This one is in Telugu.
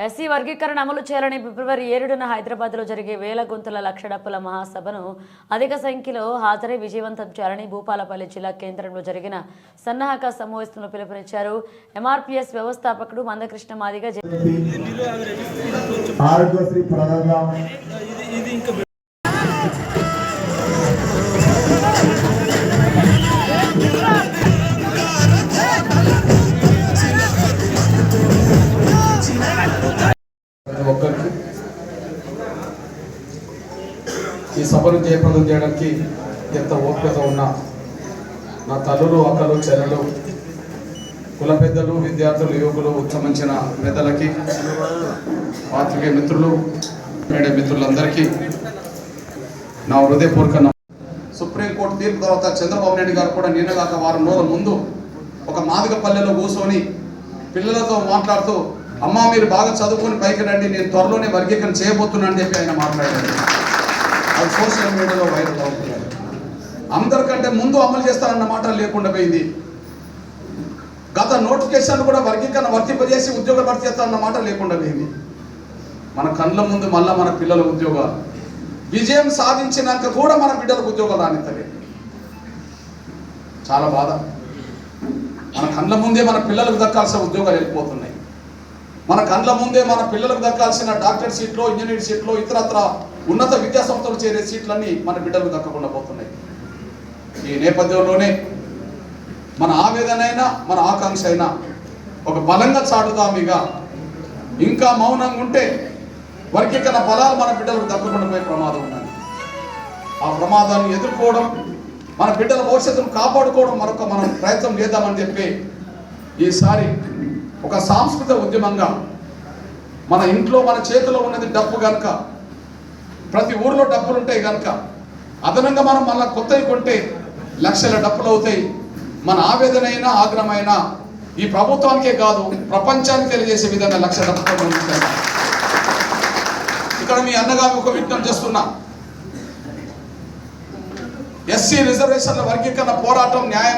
ఎస్సీ వర్గీకరణ అమలు చేయాలని ఫిబ్రవరి 7న హైదరాబాద్లో జరిగే వేల గొంతుల లక్ష డప్పుల మహాసభను అధిక సంఖ్యలో హాజరై విజయవంతం చేయాలని భూపాలపల్లి జిల్లా కేంద్రంలో జరిగిన సన్నాహక సమావేశంలో పిలుపునిచ్చారు. ఎంఆర్పీఎస్ వ్యవస్థాపకుడు మందకృష్ణ మాదిగ ఒక్కరికి ఈ సభను జయప్రదం చేయడానికి ఎంత ఓపికత ఉన్నా నా తల్లులు, అక్కలు, చెల్లెలు, కుల పెద్దలు, విద్యార్థులు, యువకులు, ఉత్తమించిన పెద్దలకి, పాత్రికేయ మిత్రులు, మీడియా మిత్రులందరికీ నా హృదయపూర్వక సుప్రీంకోర్టు తీర్పు తర్వాత చంద్రబాబు నాయుడు గారు కూడా నిన్నగాక వారం రోజుల ముందు ఒక మాదిగపల్లెలో కూర్చొని పిల్లలతో మాట్లాడుతూ, అమ్మ మీరు బాగా చదువుకొని పైకి రండి, నేను త్వరలోనే వర్గీకరణ చేయబోతున్నా అని చెప్పి ఆయన మాట్లాడారు. అది సోషల్ మీడియాలో వైరల్ అవుతున్నారు. అందరికంటే ముందు అమలు చేస్తారన్న మాట లేకుండా పోయింది. గత నోటిఫికేషన్ కూడా వర్గీకరణ వర్తింపజేసి ఉద్యోగ భర్తీ చేస్తారన్న మాట లేకుండా పోయింది. మన కళ్ళ ముందు మళ్ళా మన పిల్లల ఉద్యోగాలు విజయం సాధించినాక కూడా మన బిడ్డలకు ఉద్యోగాలు రానిత్తలేదు. చాలా బాధ. మన కళ్ళ ముందే మన పిల్లలకు దక్కాల్సిన ఉద్యోగాలు వెళ్ళిపోతున్నాయి. మన కళ్ళ ముందే మన పిల్లలకు దక్కాల్సిన డాక్టర్ సీట్లో, ఇంజనీర్ సీట్లో, ఇతరత్ర ఉన్నత విద్యా సంస్థలు చేరే సీట్లన్నీ మన బిడ్డలకు దక్కకుండా పోతున్నాయి. ఈ నేపథ్యంలోనే మన ఆవేదన అయినా మన ఆకాంక్ష అయినా ఒక బలంగా చాటుతామిగా ఇంకా మౌనంగా ఉంటే వర్గీకరణ ఫలాలు మన బిడ్డలకు దక్కకుండా పోయే ప్రమాదం ఉన్నది. ఆ ప్రమాదాన్ని ఎదుర్కోవడం, మన బిడ్డల భవిష్యత్తును కాపాడుకోవడం మనం ప్రయత్నం చేద్దామని చెప్పి ఈసారి ఒక సాంస్కృతిక ఉద్యమంగా మన ఇంట్లో మన చేతిలో ఉన్నది డప్పు కనుక, ప్రతి ఊరిలో డప్పులు ఉంటాయి కనుక అదనంగా మనం మళ్ళీ కొత్తవి కొంటే లక్షల డప్పులు అవుతాయి. మన ఆవేదన అయినా ఆగ్రహమైనా ఈ ప్రభుత్వానికే కాదు ప్రపంచానికి తెలియజేసే విధంగా లక్ష డప్పులు ఉంటాయి. ఇక్కడ మీ అన్నగా ఒక విజ్ఞప్తి చేస్తున్నా, ఎస్సీ రిజర్వేషన్ల వర్గీకరణ పోరాటం న్యాయం